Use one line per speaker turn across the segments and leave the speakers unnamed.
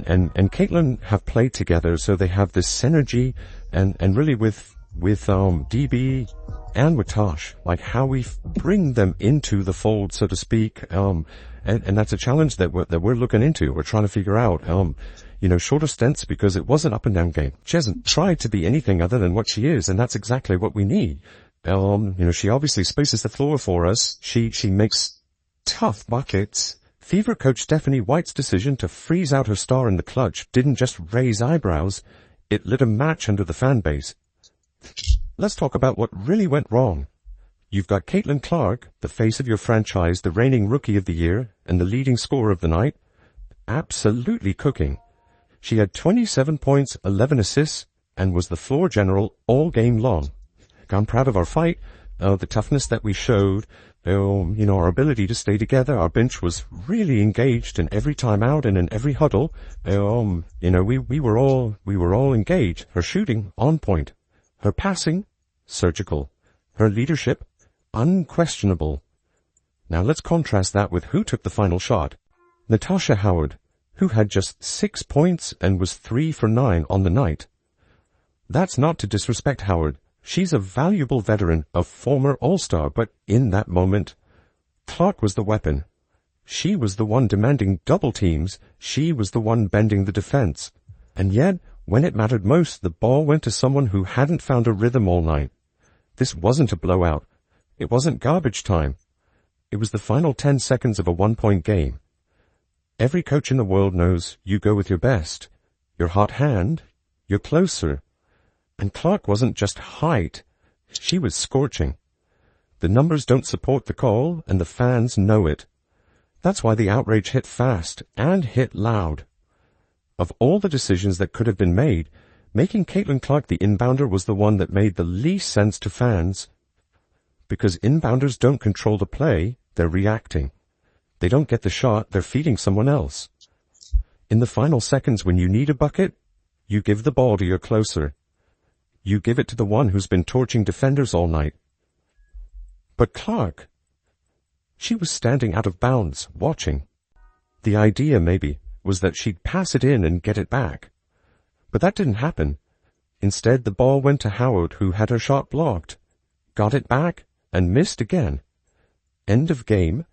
and Caitlin have played together, so they have this synergy, and really with DB and with Tosh, like how we bring them into the fold, so to speak, and that's a challenge that we're looking into. We're trying to figure out, shorter stints, because it was an up and down game. She hasn't tried to be anything other than what she is, and that's exactly what we need. She obviously spaces the floor for us. She makes tough buckets. Fever coach Stephanie White's decision to freeze out her star in the clutch didn't just raise eyebrows, it lit a match under the fan base. Let's talk about what really went wrong. You've got Caitlin Clark, the face of your franchise, the reigning Rookie of the Year, and the leading scorer of the night, absolutely cooking. She had 27 points, 11 assists, and was the floor general all game long. I'm proud of our fight, the toughness that we showed, our ability to stay together. Our bench was really engaged in every timeout and in every huddle. We were all engaged. Her shooting, on point. Her passing, surgical. Her leadership, unquestionable. Now let's contrast that with who took the final shot. Natasha Howard, who had just 6 points and was 3 for 9 on the night. That's not to disrespect Howard. She's a valuable veteran, a former All-Star, but in that moment, Clark was the weapon. She was the one demanding double teams. She was the one bending the defense. And yet, when it mattered most, the ball went to someone who hadn't found a rhythm all night. This wasn't a blowout. It wasn't garbage time. It was the final 10 seconds of a 1-point game. Every coach in the world knows you go with your best. Your hot hand, you're closer. And Clark wasn't just height, she was scorching. The numbers don't support the call, and the fans know it. That's why the outrage hit fast and hit loud. Of all the decisions that could have been made, making Caitlin Clark the inbounder was the one that made the least sense to fans. Because inbounders don't control the play, they're reacting. They don't get the shot, they're feeding someone else. In the final seconds when you need a bucket, you give the ball to your closer. You give it to the one who's been torching defenders all night. But Clark, she was standing out of bounds, watching. The idea, maybe, was that she'd pass it in and get it back. But that didn't happen. Instead, the ball went to Howard, who had her shot blocked, got it back, and missed again. End of game,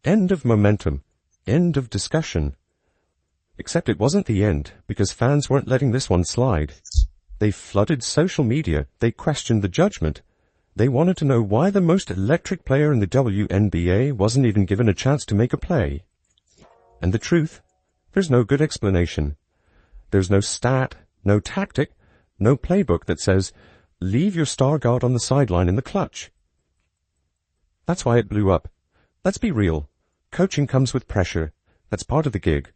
end of momentum, end of discussion. Except it wasn't the end, because fans weren't letting this one slide. They flooded social media. They questioned the judgment. They wanted to know why the most electric player in the WNBA wasn't even given a chance to make a play. And the truth? There's no good explanation. There's no stat, no tactic, no playbook that says, leave your star guard on the sideline in the clutch. That's why it blew up. Let's be real. Coaching comes with pressure. That's part of the gig.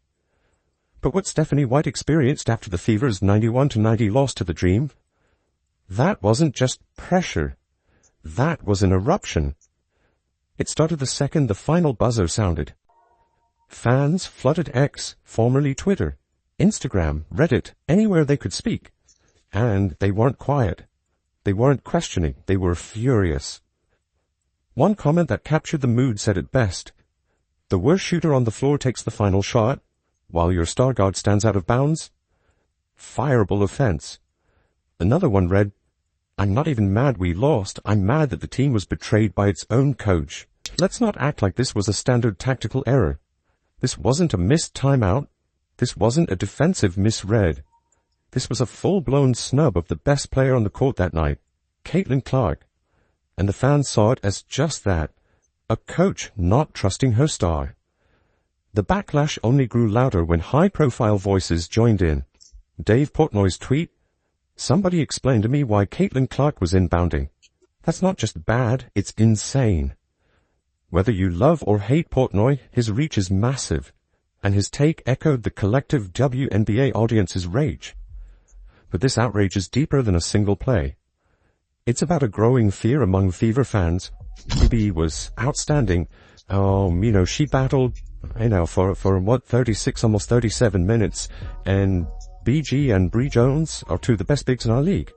But what Stephanie White experienced after the Fever's 91-90 loss to the Dream, that wasn't just pressure. That was an eruption. It started the second the final buzzer sounded. Fans flooded X, formerly Twitter, Instagram, Reddit, anywhere they could speak. And they weren't quiet. They weren't questioning. They were furious. One comment that captured the mood said it best. The worst shooter on the floor takes the final shot, while your star guard stands out of bounds. Fireable offense. Another one read, I'm not even mad we lost. I'm mad that the team was betrayed by its own coach. Let's not act like this was a standard tactical error. This wasn't a missed timeout. This wasn't a defensive misread. This was a full-blown snub of the best player on the court that night, Caitlin Clark. And the fans saw it as just that, a coach not trusting her star. The backlash only grew louder when high-profile voices joined in. Dave Portnoy's tweet, somebody explained to me why Caitlin Clark was inbounding. That's not just bad, it's insane. Whether you love or hate Portnoy, his reach is massive, and his take echoed the collective WNBA audience's rage. But this outrage is deeper than a single play. It's about a growing fear among Fever fans. BB was outstanding. She battled, for 36, almost 37 minutes, and BG and Bree Jones are two of the best bigs in our league.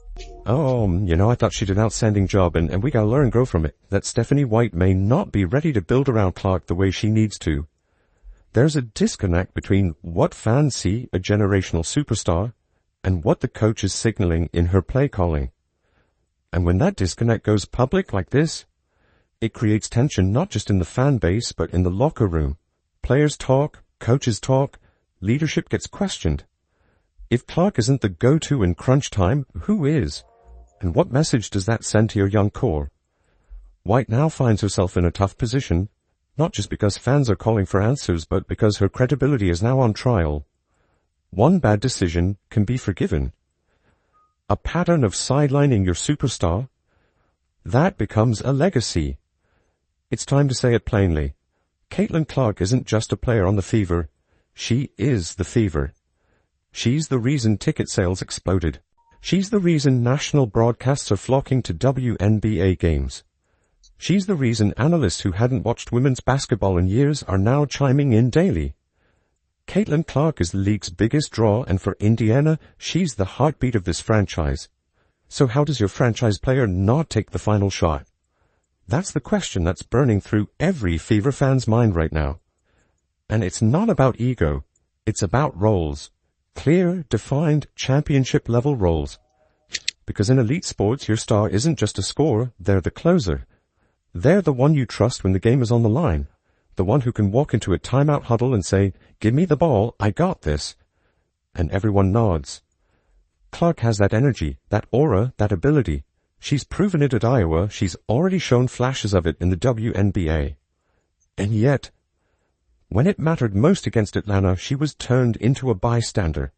I thought she did an outstanding job, and we gotta learn and grow from it. That Stephanie White may not be ready to build around Clark the way she needs to. There's a disconnect between what fans see a generational superstar and what the coach is signaling in her play calling. And when that disconnect goes public like this, it creates tension not just in the fan base but in the locker room. Players talk, coaches talk, leadership gets questioned. If Clark isn't the go-to in crunch time, who is? And what message does that send to your young core? White now finds herself in a tough position, not just because fans are calling for answers, but because her credibility is now on trial. One bad decision can be forgiven. A pattern of sidelining your superstar, that becomes a legacy. It's time to say it plainly. Caitlin Clark isn't just a player on the Fever. She is the Fever. She's the reason ticket sales exploded. She's the reason national broadcasts are flocking to WNBA games. She's the reason analysts who hadn't watched women's basketball in years are now chiming in daily. Caitlin Clark is the league's biggest draw, and for Indiana, she's the heartbeat of this franchise. So how does your franchise player not take the final shot? That's the question that's burning through every Fever fan's mind right now. And it's not about ego. It's about roles. Clear, defined, championship-level roles. Because in elite sports, your star isn't just a scorer, they're the closer. They're the one you trust when the game is on the line. The one who can walk into a timeout huddle and say, "Give me the ball, I got this." And everyone nods. Clark has that energy, that aura, that ability. She's proven it at Iowa. She's already shown flashes of it in the WNBA. And yet, when it mattered most against Atlanta, she was turned into a bystander.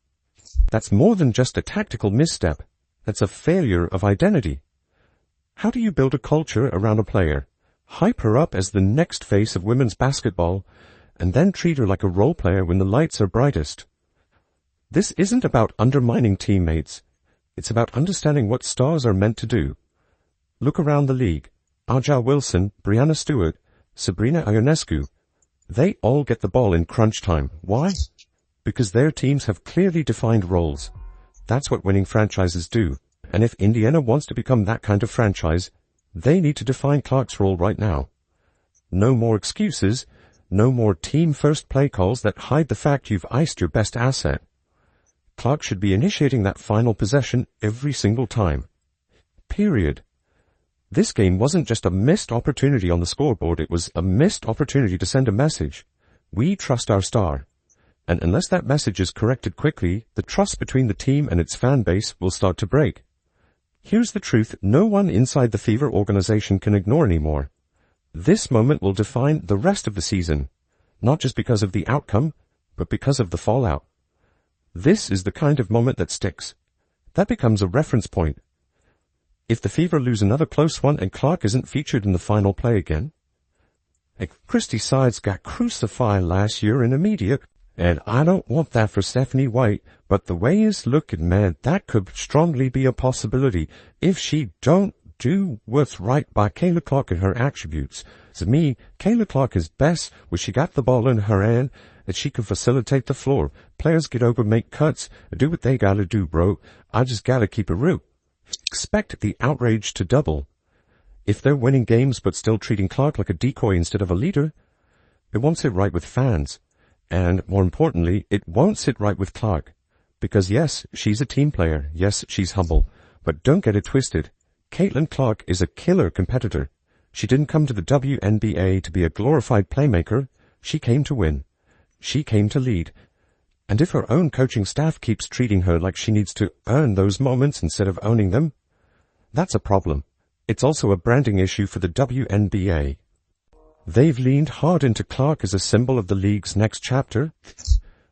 That's more than just a tactical misstep. That's a failure of identity. How do you build a culture around a player, hype her up as the next face of women's basketball, and then treat her like a role player when the lights are brightest? This isn't about undermining teammates. It's about understanding what stars are meant to do. Look around the league. Aja Wilson, Brianna Stewart, Sabrina Ionescu. They all get the ball in crunch time. Why? Because their teams have clearly defined roles. That's what winning franchises do. And if Indiana wants to become that kind of franchise, they need to define Clark's role right now. No more excuses. No more team-first play calls that hide the fact you've iced your best asset. Clark should be initiating that final possession every single time. Period. This game wasn't just a missed opportunity on the scoreboard, it was a missed opportunity to send a message. We trust our star. And unless that message is corrected quickly, the trust between the team and its fan base will start to break. Here's the truth no one inside the Fever organization can ignore anymore. This moment will define the rest of the season, not just because of the outcome, but because of the fallout. This is the kind of moment that sticks. That becomes a reference point. If the Fever lose another close one and Clark isn't featured in the final play again, Christy Sides got crucified last year in the media, and I don't want that for Stephanie White, but the way it's looking, man, that could strongly be a possibility if she don't do what's right by Kayla Clark and her attributes. To me, Kayla Clark is best when she got the ball in her hand, that she can facilitate the floor. Players get over, make cuts, do what they gotta do, bro. I just gotta keep it real. Expect the outrage to double. If they're winning games but still treating Clark like a decoy instead of a leader, it won't sit right with fans. And more importantly, it won't sit right with Clark. Because yes, she's a team player. Yes, she's humble. But don't get it twisted. Caitlin Clark is a killer competitor. She didn't come to the WNBA to be a glorified playmaker. She came to win. She came to lead. And if her own coaching staff keeps treating her like she needs to earn those moments instead of owning them, that's a problem. It's also a branding issue for the WNBA. They've leaned hard into Clark as a symbol of the league's next chapter.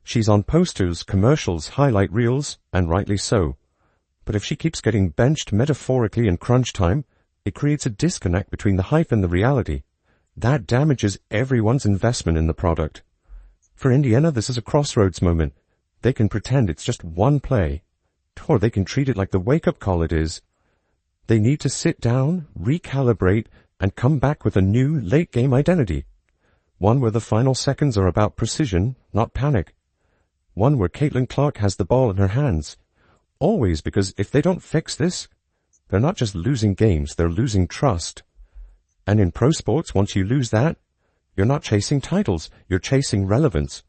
She's on posters, commercials, highlight reels, and rightly so. But if she keeps getting benched metaphorically in crunch time, it creates a disconnect between the hype and the reality. That damages everyone's investment in the product. For Indiana, this is a crossroads moment. They can pretend it's just one play, or they can treat it like the wake-up call it is. They need to sit down, recalibrate, and come back with a new late-game identity. One where the final seconds are about precision, not panic. One where Caitlin Clark has the ball in her hands. Always, because if they don't fix this, they're not just losing games, they're losing trust. And in pro sports, once you lose that, You're not chasing titles. You're chasing relevance.